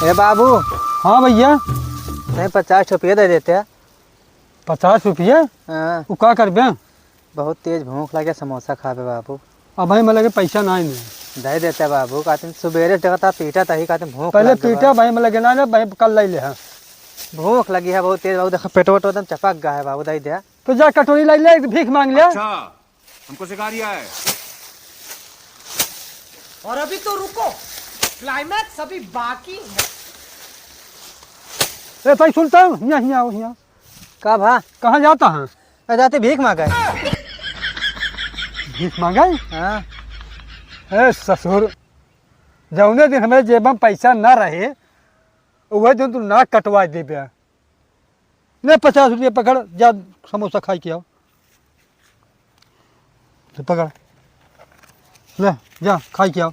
ए बाबू, हाँ भैया। नहीं 50 रुपये दे देते हैं। 50 रुपये? हाँ, वो क्या करबे? बहुत तेज भूख लगे, समोसा खाबे बाबू। अब भाई मैं लगे पैसा ना नहीं दे देते बाबू, कहते सुबेरे जगता पीटा तही कहते भूख पहले लग गई पीटा भाई मैं लगे ना भाई कल ले हाँ। भूख लगी है बहुत तेज बाबू, देखो पेटो वेटो एकदम चपक गया है बाबू, दे दे। तो जा कटोरी ले भीख मांग ले। अच्छा, हमको सिखा रिया है। और अभी तो रुको, क्लाइमैक्स अभी बाकी है। ए भाई सुनता हूँ, यहाँ आओ यहाँ। का भा कहाँ जाता है? जाते भीख मांगे। भीख मांगा? हाँ, ए ससुर, जौने दिन हमें जेब में पैसा ना रहे वही दिन तू नाक कटवा देबे। ले 50 रुपये पकड़, जा समोसा खाई के आओ। तो पकड़ ले, जा खाई के आओ।